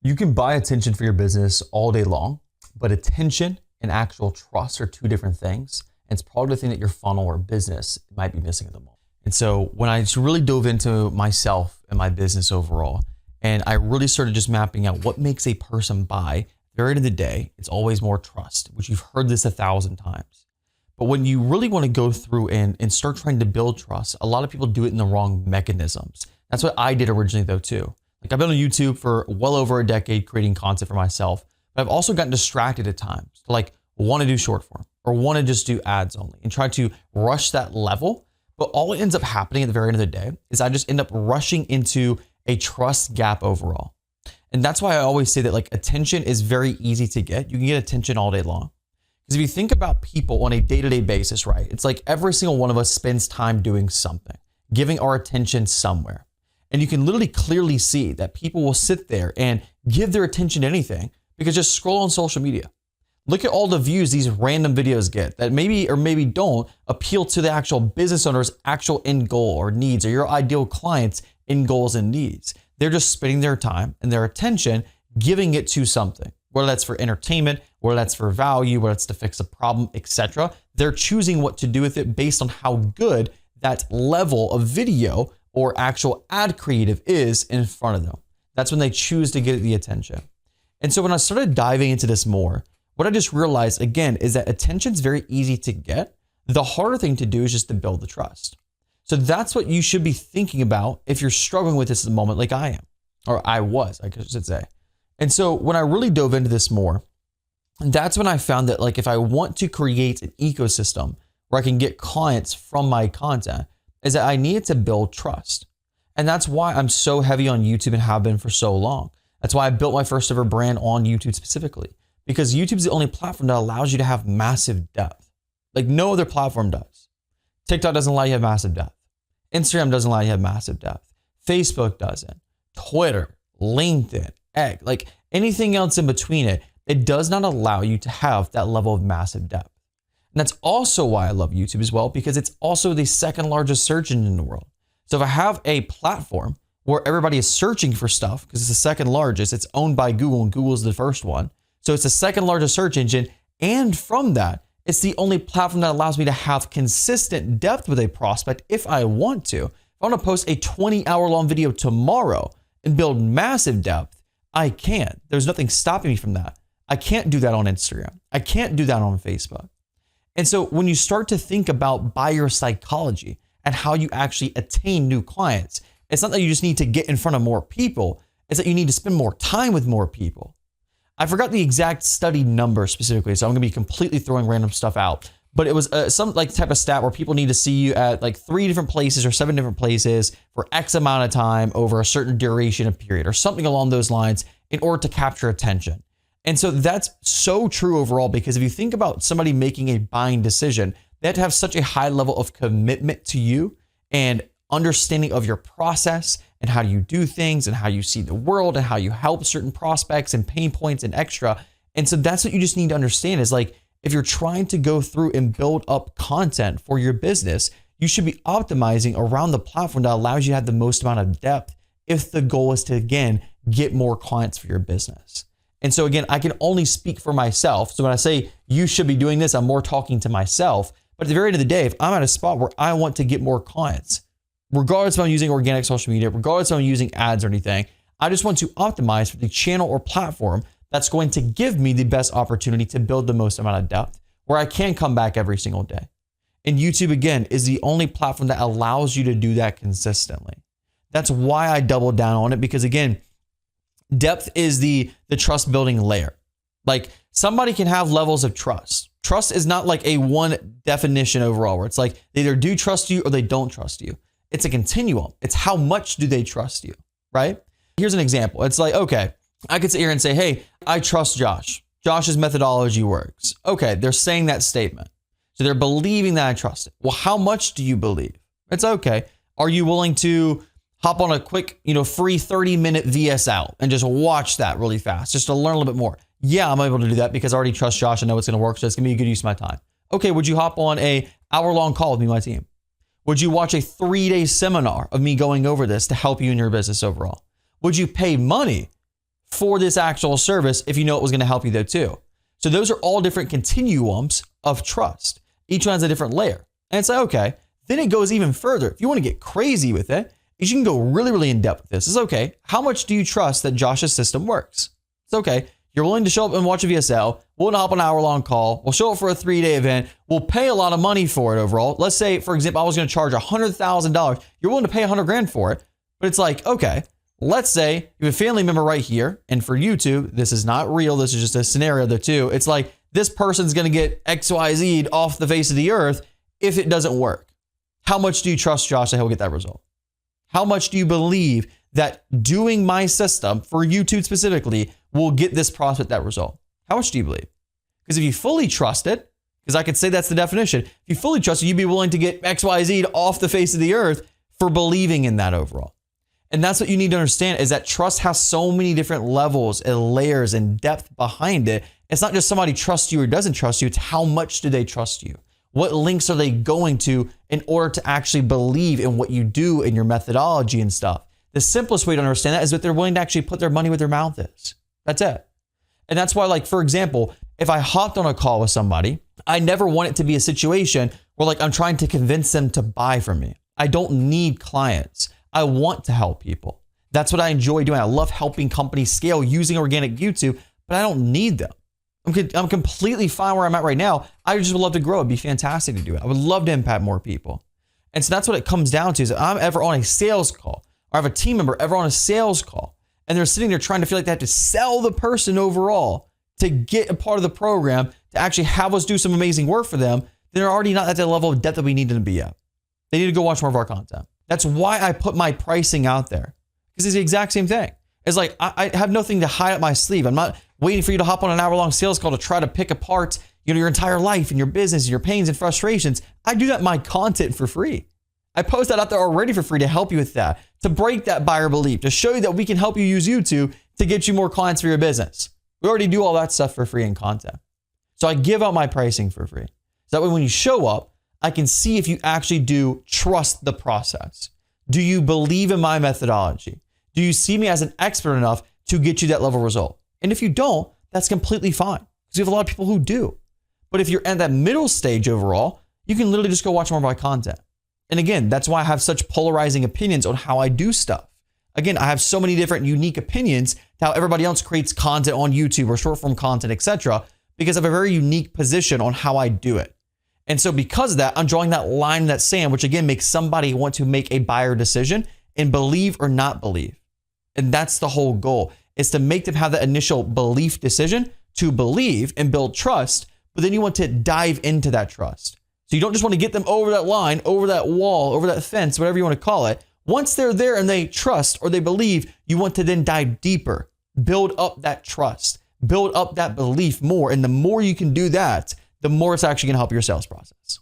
You can buy attention for your business all day long, but attention and actual trust are two different things. And it's probably the thing that your funnel or business might be missing at the moment. And so when I just really dove into myself and my business overall, and I really started just mapping out what makes a person buy, at the very end of the day, it's always more trust, which you've heard this 1,000 times. But when you really want to go through and start trying to build trust, a lot of people do it in the wrong mechanisms. That's what I did originally though too. Like I've been on YouTube for well over a decade creating content for myself, but I've also gotten distracted at times to like want to do short form or want to just do ads only and try to rush that level. But all it ends up happening at the very end of the day is I just end up rushing into a trust gap overall. And that's why I always say that like attention is very easy to get. You can get attention all day long. Because if you think about people on a day-to-day basis, right? It's like every single one of us spends time doing something, giving our attention somewhere. And you can literally clearly see that people will sit there and give their attention to anything because just scroll on social media. Look at all the views these random videos get that maybe or maybe don't appeal to the actual business owner's actual end goal or needs or your ideal client's end goals and needs. They're just spending their time and their attention giving it to something, whether that's for entertainment, whether that's for value, whether it's to fix a problem, etc. They're choosing what to do with it based on how good that level of video or actual ad creative is in front of them. That's when they choose to get the attention. And so when I started diving into this more, what I just realized again is that attention is very easy to get. The harder thing to do is just to build the trust. So that's what you should be thinking about if you're struggling with this at the moment like I am, or I was, I should say. And so when I really dove into this more, that's when I found that like if I want to create an ecosystem where I can get clients from my content, is that I needed to build trust. And that's why I'm so heavy on YouTube and have been for so long. That's why I built my first ever brand on YouTube specifically, because YouTube is the only platform that allows you to have massive depth. Like no other platform does. TikTok doesn't allow you to have massive depth. Instagram doesn't allow you to have massive depth. Facebook doesn't. Twitter, LinkedIn, X, like anything else in between it, it does not allow you to have that level of massive depth. And that's also why I love YouTube as well, because it's also the second largest search engine in the world. So if I have a platform where everybody is searching for stuff, because it's the second largest, it's owned by Google and Google's the first one. So it's the second largest search engine. And from that, it's the only platform that allows me to have consistent depth with a prospect if I want to. If I want to post a 20-hour-long video tomorrow and build massive depth, I can. There's nothing stopping me from that. I can't do that on Instagram. I can't do that on Facebook. And so when you start to think about buyer psychology and how you actually attain new clients, it's not that you just need to get in front of more people. It's that you need to spend more time with more people. I forgot the exact study number specifically, so I'm going to be completely throwing random stuff out. But it was some like type of stat where people need to see you at like 3 different places or 7 different places for X amount of time over a certain duration of period or something along those lines in order to capture attention. And so that's so true overall, because if you think about somebody making a buying decision, they have to have such a high level of commitment to you and understanding of your process and how you do things and how you see the world and how you help certain prospects and pain points and extra. And so that's what you just need to understand is like, if you're trying to go through and build up content for your business, you should be optimizing around the platform that allows you to have the most amount of depth if the goal is to, again, get more clients for your business. And so again, I can only speak for myself. So when I say you should be doing this, I'm more talking to myself. But at the very end of the day, if I'm at a spot where I want to get more clients, regardless if I'm using organic social media, regardless if I'm using ads or anything, I just want to optimize for the channel or platform that's going to give me the best opportunity to build the most amount of depth where I can come back every single day. And YouTube, again, is the only platform that allows you to do that consistently. That's why I doubled down on it, because again, depth is the trust building layer. Like somebody can have levels of trust. Trust is not like a one definition overall where it's like they either do trust you or they don't trust you. It's a continuum. It's how much do they trust you, right? Here's an example. It's like, okay, I could sit here and say, hey, I trust Josh. Josh's methodology works. Okay, they're saying that statement. So they're believing that I trust it. Well, how much do you believe? It's okay. Are you willing to hop on a quick, free 30-minute VS out and just watch that really fast just to learn a little bit more? Yeah, I'm able to do that because I already trust Josh. I know it's going to work. So it's going to be a good use of my time. Okay, would you hop on a hour-long call with me and my team? Would you watch a 3-day seminar of me going over this to help you in your business overall? Would you pay money for this actual service if you know it was going to help you there too. So those are all different continuums of trust. Each one has a different layer. And it's like, okay, then it goes even further. If you want to get crazy with it, you can go really, really in depth with this. It's okay. How much do you trust that Josh's system works? It's okay. You're willing to show up and watch a VSL. We'll hop on an hour-long call. We'll show up for a 3-day event. We'll pay a lot of money for it overall. Let's say, for example, I was going to charge $100,000. You're willing to pay $100,000 for it. But it's like, okay, let's say you have a family member right here. And for you two, this is not real. This is just a scenario there too. It's like this person's going to get XYZ'd off the face of the earth if it doesn't work. How much do you trust Josh that he'll get that result? How much do you believe that doing my system for YouTube specifically will get this prospect that result? How much do you believe? Because if you fully trust it, because I could say that's the definition, if you fully trust it, you'd be willing to get XYZ off the face of the earth for believing in that overall. And that's what you need to understand is that trust has so many different levels and layers and depth behind it. It's not just somebody trusts you or doesn't trust you. It's how much do they trust you? What links are they going to in order to actually believe in what you do and your methodology and stuff? The simplest way to understand that is that they're willing to actually put their money where their mouth is. That's it. And that's why, like, for example, if I hopped on a call with somebody, I never want it to be a situation where like I'm trying to convince them to buy from me. I don't need clients. I want to help people. That's what I enjoy doing. I love helping companies scale using organic YouTube, but I don't need them. I'm completely fine where I'm at right now. I just would love to grow. It'd be fantastic to do it. I would love to impact more people. And so that's what it comes down to is if I'm ever on a sales call or I have a team member ever on a sales call and they're sitting there trying to feel like they have to sell the person overall to get a part of the program to actually have us do some amazing work for them, then they're already not at the level of depth that we need them to be at. They need to go watch more of our content. That's why I put my pricing out there because it's the exact same thing. It's like I have nothing to hide up my sleeve. I'm not waiting for you to hop on an hour-long sales call to try to pick apart, your entire life and your business and your pains and frustrations. I do that in my content for free. I post that out there already for free to help you with that, to break that buyer belief, to show you that we can help you use YouTube to get you more clients for your business. We already do all that stuff for free in content. So I give out my pricing for free. So that way when you show up, I can see if you actually do trust the process. Do you believe in my methodology? Do you see me as an expert enough to get you that level result? And if you don't, that's completely fine because we have a lot of people who do. But if you're at that middle stage overall, you can literally just go watch more of my content. And again, that's why I have such polarizing opinions on how I do stuff. Again, I have so many different unique opinions to how everybody else creates content on YouTube or short form content, etc. because I have a very unique position on how I do it. And so because of that, I'm drawing that line in that sand, which again makes somebody want to make a buyer decision and believe or not believe. And that's the whole goal, is to make them have that initial belief decision to believe and build trust, but then you want to dive into that trust. So you don't just want to get them over that line, over that wall, over that fence, whatever you want to call it. Once they're there and they trust or they believe, you want to then dive deeper, build up that trust, build up that belief more. And the more you can do that, the more it's actually going to help your sales process.